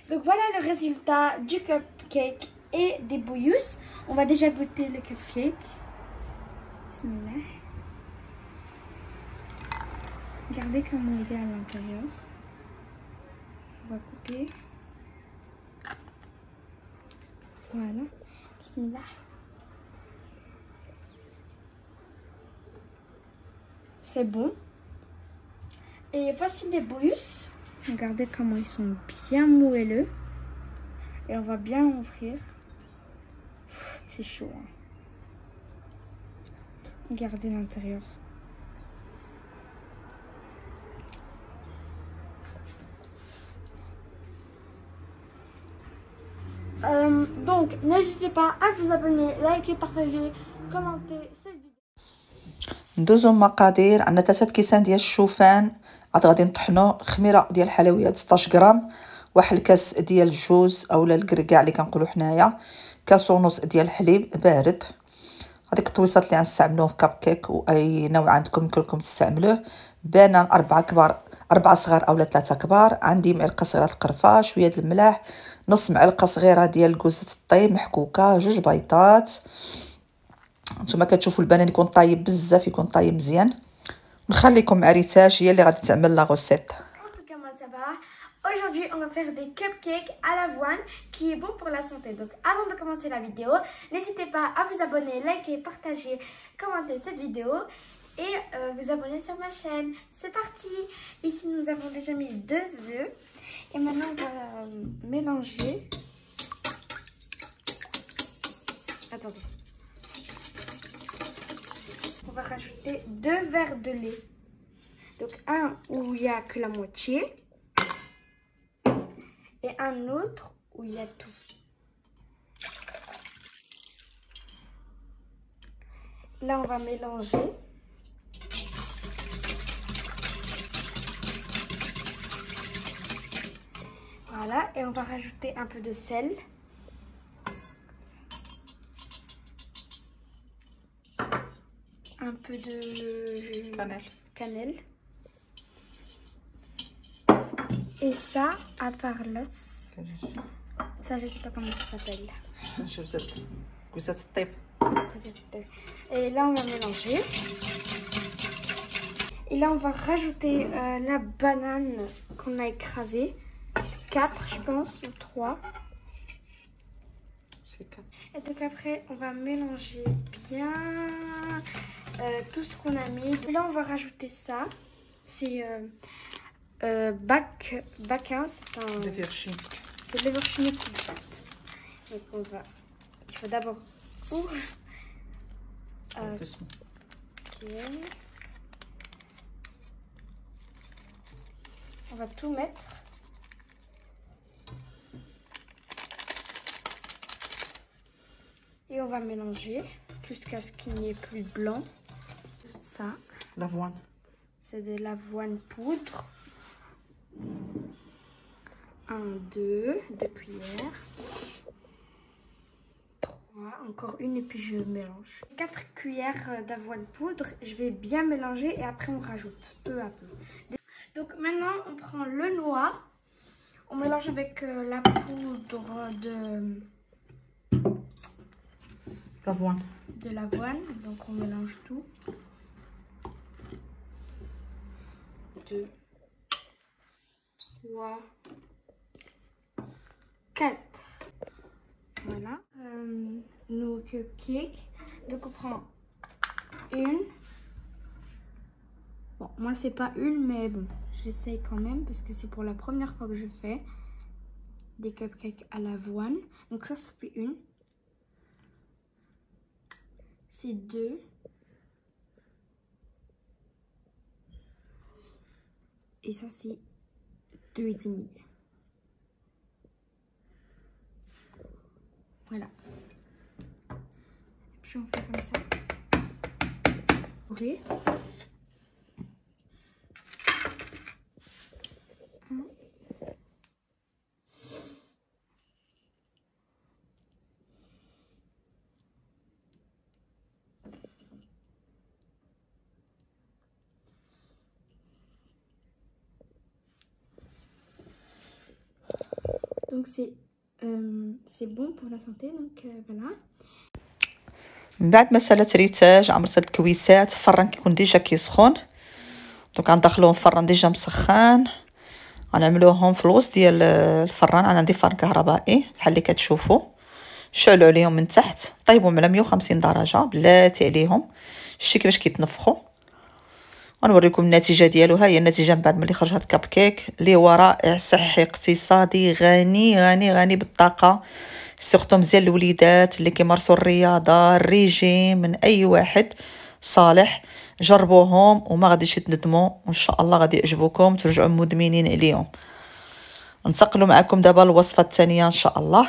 Donc voilà le résultat du cupcake et des bouillous. On va déjà goûter le cupcake. Bismillah. Regardez comment il est à l'intérieur. On va couper. Voilà. Bismillah. C'est bon. Et voici les bouillous. Regardez comment ils sont bien moelleux. Et on va bien ouvrir. C'est chaud. Hein. Regardez l'intérieur. Donc, n'hésitez pas à vous abonner, liker, partager, commenter cette vidéo. ندوزو المقادير. عندنا 3 كيسان ديال الشوفان، عاد غادي نطحنو خميره ديال الحلويات 16 غرام، واحد الكاس ديال الجوز اولا الكركاع اللي كنقولوا حنايا، كاس ونص ديال الحليب بارد. هذيك الطويصات اللي غنستعملوهم في كابكيك واي نوع عندكم يمكن لكم تستعملوه. بنان 4 كبار، 4 صغار اولا 3 كبار. عندي معلقه صغيره القرفه، شويه د الملح، نص معلقه صغيره ديال كوزه الطيب محكوكه، 2 بيضات. نتوما كتشوفوا البنان يكون طايب بزاف، يكون طايب مزيان. نخليكم مع ريتاج هي اللي غادي تعمل لا غوسيت. Comment ça va? Aujourd'hui, on va faire des cupcakes à l'avoine qui est bon pour la santé. Donc, avant de commencer la vidéo, n'hésitez pas à vous abonner, liker, partager, commenter cette vidéo et vous abonner sur ma chaîne. C'est parti! Ici, nous avons déjà mis 2 œufs et maintenant, on va mélanger. Attendez. On va rajouter 2 verres de lait. Donc, un où il n'y a que la moitié. Et un autre où il y a tout. Là, on va mélanger. Voilà, et on va rajouter un peu de sel. Un peu de cannelle. Et ça, à part là, ça je sais pas comment ça s'appelle. Et là on va mélanger. Et là on va rajouter la banane qu'on a écrasée. 4 je pense, ou 3. C'est 4. Et donc après on va mélanger bien tout ce qu'on a mis. Là on va rajouter ça. C'est Bakin, c'est un... C'est de l'Everchine coupate. Donc il faut d'abord ouvrir. On va tout mettre. Et on va mélanger jusqu'à ce qu'il n'y ait plus de blanc. Ça. L'avoine. C'est de l'avoine poudre. 1, 2 cuillères. 3, encore une et puis je mélange. 4 cuillères d'avoine poudre. Je vais bien mélanger et après on rajoute peu à peu. Donc maintenant on prend le noix. On mélange avec la poudre de l'avoine. Donc on mélange tout. 2, 3, 4. Voilà. Nos cupcakes. Donc on prend une. Bon, moi c'est pas une, mais bon, j'essaye quand même parce que c'est pour la première fois que je fais des cupcakes à l'avoine. Donc ça fait une. C'est 2. Et ça c'est 2,5. Voilà. Puis on fait comme ça. Ok. donc c'est bon pour la santé. Donc voilà. من بعد ما سالت ريتاج عمرت هاد الكويسات، الفران كيكون ديجا كيسخن، دونك غندخلوهم فران ديجا مسخن، غنعملوهم في الوسط ديال الفران. انا عندي فران كهربائي بحال اللي كتشوفوا. شعلوا عليهم من تحت، طيبهم على 150 درجه بلاتي عليهم. شتي كيفاش كيتنفخوا. غنوريكم النتيجه ديالو. ها هي النتيجه من بعد ملي خرج هاد الكب كيك اللي هو رائع، صحي، اقتصادي، غني غني غني بالطاقه، سورتو مزيان الوليدات اللي كيمارسوا الرياضه، الريجيم، من اي واحد صالح. جربوهم وما غاديش تندموا، وان شاء الله غادي يعجبوكم ترجعوا مدمنين عليهم. ننتقلوا معكم دابا الوصفه الثانيه ان شاء الله.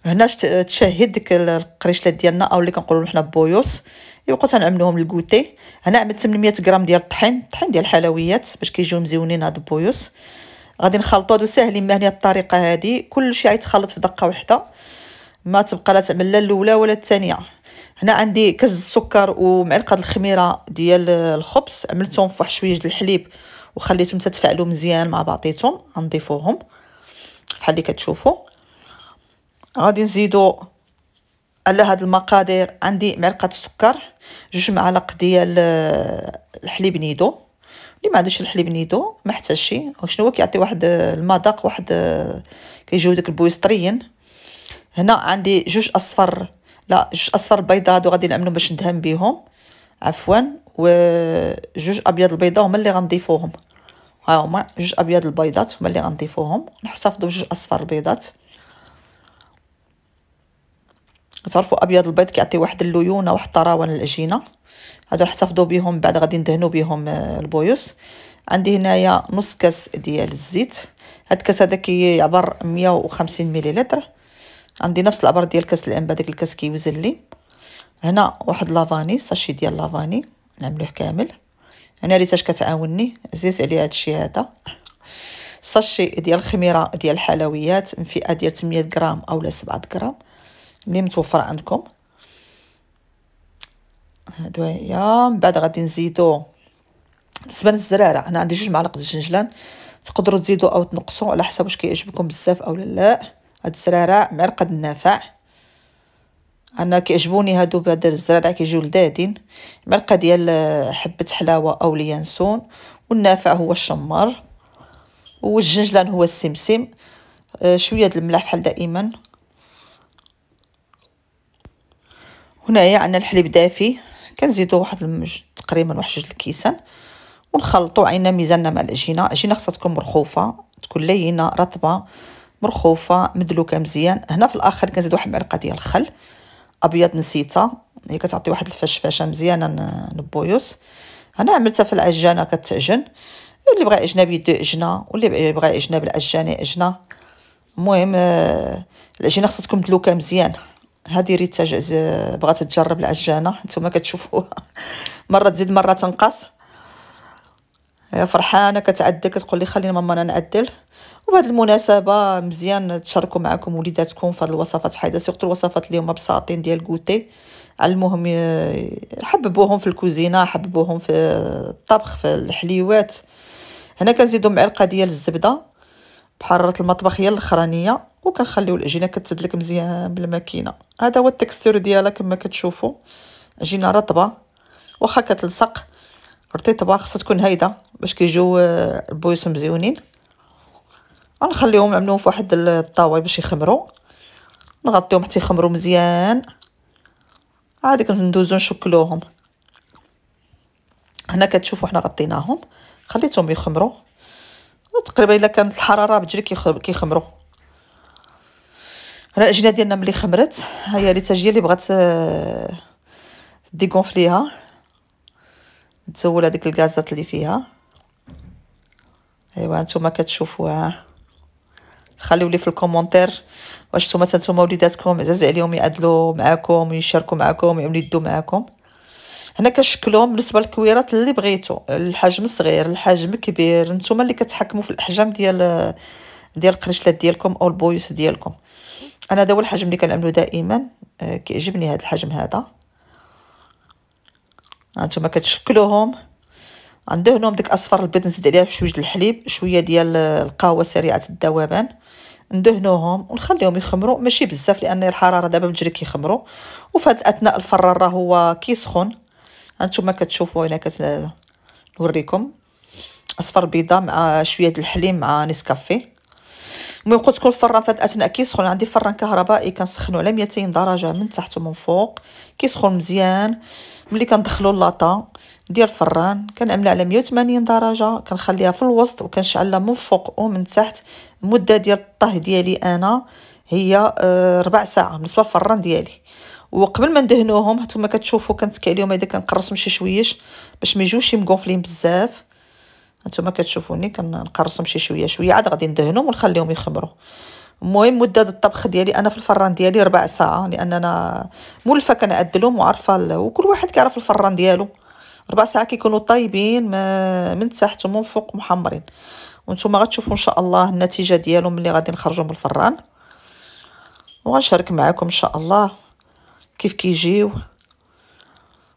هنا تشهد ديك القريشلات ديالنا او اللي كنقولوا حنا بويوس، يبقى تنعملوهم الكوتي. هنا عملت 800 غرام ديال الطحين ديال الحلويات باش كيجيو مزيونين هاد البويوس. غادي نخلطوا، هادو ساهلين بهذه الطريقه هذه، كلشي غيتخلط في دقه واحده، ما تبقى لا تعمل لا الاولى ولا الثانيه. هنا عندي كز السكر ومعلقه الخميره ديال الخبز، عملتهم في واحد شويه د الحليب وخليتهم تتفاعلوا مزيان مع بعضيتهم. غنضيفوهم بحال اللي كتشوفوا. غادي نزيدوا على هاد المقادير، عندي معلقه السكر، 2 معالق ديال الحليب نيدو. اللي ما عندوش الحليب نيدو ما حتى شي، وشنو هو كيعطي واحد المذاق، واحد كيجيو داك البويس طريين. هنا عندي 2 اصفر، لا 2 اصفر بيضه، هادو غادي نعملهم باش ندهن بهم عفوا، و2 ابيض البيضه هما اللي غنضيفوهم. ها هما 2 ابيض البيضات هما اللي غنضيفوهم. نحتفظوا ب2 اصفر البيضات. تعرفوا ابيض البيض كيعطي واحد الليونه، واحد الطراوه للعجينه. هادو نحتفظوا بهم، بعد غادي ندهنوا بهم البويوس. عندي هنايا نص كاس ديال الزيت. هاد الكاس هذا كيعبر 150 مليلتر. عندي نفس العبر ديال كاس الانبه، داك الكاس كيوزن لي. هنا واحد لافاني، ساشي ديال لافاني نعملوه كامل. انا ريتاش كتعاونني، زيت عليه هادشي هذا. ساشي ديال الخميره ديال الحلويات من فئه ديال 800 غرام اولا 7 غرام اللي متوفر عندكم. هادو هي. من بعد غادي نزيدو بالنسبه للزرارة، انا عندي 2 معالق الجنجلان، تقدروا تزيدوا او تنقصوا على حسب واش كيعجبكم بزاف او لا. هاد الزرارة معلقه النافع، انا كيعجبوني هادو بهاد الزرارة كيجيو لذاذين. معلقه ديال حبه حلاوه او اليانسون، والنافع هو الشمار، والجنجلان هو السمسم. شويه د الملح بحال دائما. هنايا عندنا الحليب دافي، كنزيدو واحد تقريبا واحد 2 الكيسان، ونخلطوا. عينا ميزاننا مع العجينه. العجينه خاصها تكون مرخوفه، تكون لينه رطبه مرخوفه مدلوكه مزيان. هنا في الاخر كنزيد واحد معلقه ديال الخل ابيض، نسيتها، هي كتعطي واحد الفشفشه مزيانه نبويوس. هنا عملتها في العجانه كتعجن، اللي بغى يعجنها بيدو عجنه، واللي بغى يعجنها بالعجانه عجنه. المهم العجينه خاصها تكون مدلوكه مزيان. هذه ريتاج بغات تجرب العجانه، نتوما كتشوفوها مره تزيد مره تنقص. هي فرحانه كتعدل، كتقول لي خلينا ماما انا نعدل. وبهذه المناسبه مزيان تشاركوا معكم وليداتكم في هذه الوصفات حيده، سورتو الوصفات اللي هما بساطين ديال كوتي. علموهم، حببوهم في الكوزينه، حببوهم في الطبخ، في الحليوات. هنا كنزيدوا معلقه ديال الزبده بحراره المطبخ هي الاخرانيه، وكنخليو العجينه كتدلك مزيان بالماكينه. هذا هو التكستور ديالها كما كتشوفوا، عجينه رطبه واخا كتلصق رطيبه، خاصها تكون هايده باش كيجيو البويس مزيونين. غنخليهم نعملوهم في واحد الطاوه باش يخمروا، نغطيهم حتى يخمروا مزيان. عادي كندوزو نشكلوهم. هنا كتشوفوا حنا غطيناهم، خليتهم يخمروا تقريبا الا كانت الحراره بجري كيخمروا. هنا العجينه ديالنا ملي خمرت، ها هي ريتاجيه اللي بغات ديكونفليها، تزول هذيك الغازات اللي فيها. ايوا نتوما كتشوفوها. خليو لي في الكومونتير واش نتوما وليداتكم عزاز عليهم يعدلوا معاكم ويشاركوا معاكم ويعملوا يدو معاكم. هنا كنشكلهم بالنسبه للكويرات اللي بغيتو، الحجم صغير الحجم كبير، نتوما اللي كتحكموا في الاحجام ديال القريشلات ديالكم او البويس ديالكم. انا هذا هو الحجم اللي كنعملو دائما، كيعجبني هذا الحجم هذا. هانتوما كتشكلوهم، غندهنهم ديك اصفر البيض، نزيد عليها شويه د الحليب، شويه ديال القهوه سريعه الذوبان، ندهنوهم ونخليهم يخمروا ماشي بزاف لان الحراره دابا بتجري كيخمروا. وفي هذا الاثناء الفران راه هو كيسخن. هانتوما كتشوفوا هنا نوريكم اصفر بيضه مع شويه د الحليب مع نسكافيه. المهم قلت لكم الفران في هذا الاثناء كيسخن. عندي فران كهربائي كنسخنو على 200 درجه من تحت ومن فوق. كيسخن مزيان. ملي كندخلوا اللاطه ديال الفران كنعملها على 180 درجه، كنخليها في الوسط وكنشعلها من فوق ومن تحت. المده ديال الطهي ديالي انا هي 4 ساعات بالنسبه للفران ديالي. وقبل ما ندهنوهم هانتوما كتشوفوا كنتكي عليهم هذا كنقرصهم شي شويش باش ما يجوش مقونفلين بزاف. هانتوما كتشوفوني كنقرصهم شي شويه عاد غادي ندهنهم ونخليهم يخمروا. المهم مده الطبخ ديالي انا في الفران ديالي 4 ساعات لان انا مولفه كنعدلهم وعارفه وكل واحد كيعرف الفران ديالو. 4 ساعات كيكونوا طايبين من تحت ومن فوق محمرين. وانتم غتشوفوا ان شاء الله النتيجه ديالهم ملي غادي نخرجوا من الفران وغنشارك معكم ان شاء الله كيف كيجيو.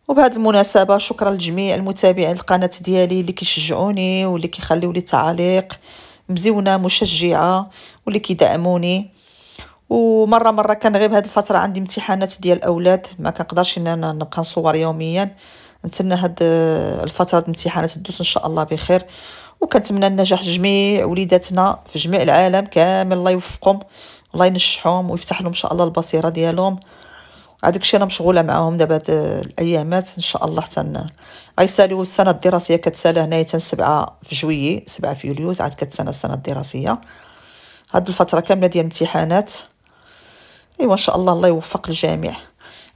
وبهذه المناسبه شكرا لجميع المتابعين القناه ديالي اللي كيشجعوني واللي كيخليوا لي تعاليق مزيونه مشجعه واللي كيدعموني. ومره كنغيب هذه الفتره عندي امتحانات ديال الاولاد ما كنقدرش ان انا نبقى نصور يوميا. نتسنى هاد الفتره الامتحانات تدوز ان شاء الله بخير. وكنتمنى النجاح لجميع وليداتنا في جميع العالم كامل. الله يوفقهم الله ينجحهم ويفتح لهم ان شاء الله البصيره ديالهم. هذاك الشيء انا مشغوله معاهم دابا هاد الايامات ان شاء الله حتى غيساليو السنه الدراسيه كتسالى هنايا 7 في جويي 7 في يوليو عاد كتسنى السنه الدراسيه. هاد الفتره كامله ديال الامتحانات ايوا ان شاء الله الله يوفق الجميع.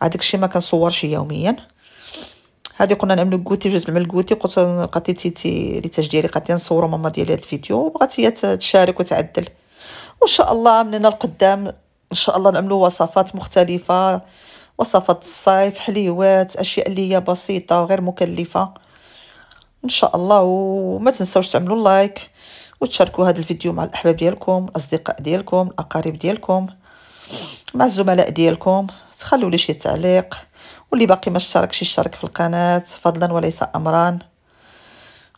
هذاك الشيء ما كنصورش يوميا. هذه قلنا نعملوا كوتي جوج نعمل كوتي قالت لي تيتي ريتاج ديالي قالت لي نصوروا ماما ديالي هذا الفيديو بغات هي تشارك وتعدل. وان شاء الله من هنا لقدام ان شاء الله نعملوا وصفات مختلفه، وصفات الصيف، حليوات، اشياء اللي هي بسيطه وغير مكلفه ان شاء الله. وما تنساوش تعملوا لايك وتشاركوا هذا الفيديو مع الاحباب ديالكم الاصدقاء ديالكم الاقارب ديالكم مع الزملاء ديالكم. تخلوا لي شي تعليق واللي باقي ما اشتركش يشترك في القناه فضلا وليس امرا.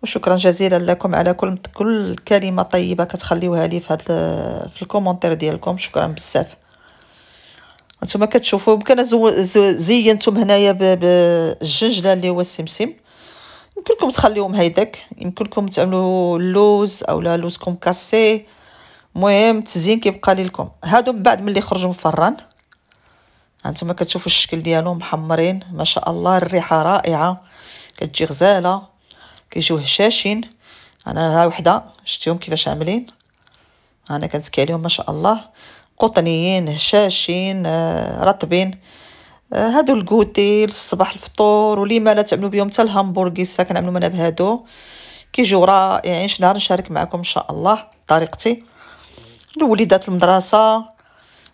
وشكرا جزيلا لكم على كل كلمه طيبه كتخليوها لي في الكومونتير ديالكم. شكرا بزاف. هانتوما كتشوفوا يمكن زينتم هنايا بالجنجله اللي هو السمسم. يمكن لكم تخليوهم هيداك، يمكن لكم تعملوا اللوز اولا لوز كومكاسي. المهم التزيين كيبقى لكم. هادو من بعد ملي خرجوا من الفران هانتوما كتشوفوا الشكل ديالهم محمرين ما شاء الله. الريحه رائعه كتجي غزاله كيجيو هشاشين. انا ها وحده شفتيهم كيفاش عاملين. انا كنتكي عليهم ما شاء الله قطنيين هشاشين رطبين. هادو الكوتي للصباح الفطور وليما لا تعملوا بهم حتى الهامبورغيسا كنعملوا منها بهادو كيجيو رائعين. شي نهار نشارك معكم ان شاء الله طريقتي. لوليدات المدرسه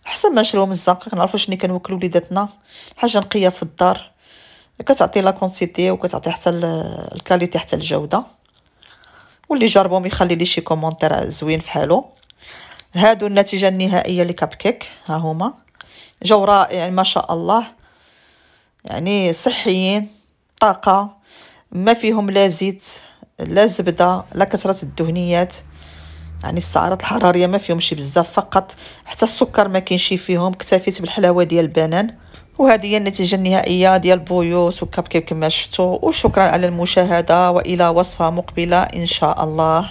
احسن ما نشريو من الزنقه كنعرفوا شنو كنوكلوا وليداتنا. حاجه نقيه في الدار كتعطي لا كونسيتي وكتعطي حتى الكاليتي حتى الجوده. واللي جربهم يخلي لي شي كومونتير زوين في حاله. هادو النتيجه النهائيه لكاب كيك ها هما جاو رائعين ما شاء الله. يعني صحيين طاقه ما فيهم لا زيت لا زبده لا كثره الدهنيات. يعني السعرات الحراريه ما فيهمش بزاف فقط حتى السكر ما كاينش فيهم. اكتفيت بالحلاوه ديال البنان. وهذه هي النتيجه النهائيه ديال بويوس وكاب كيك كما شفتوا. وشكرا على المشاهده والى وصفه مقبله ان شاء الله.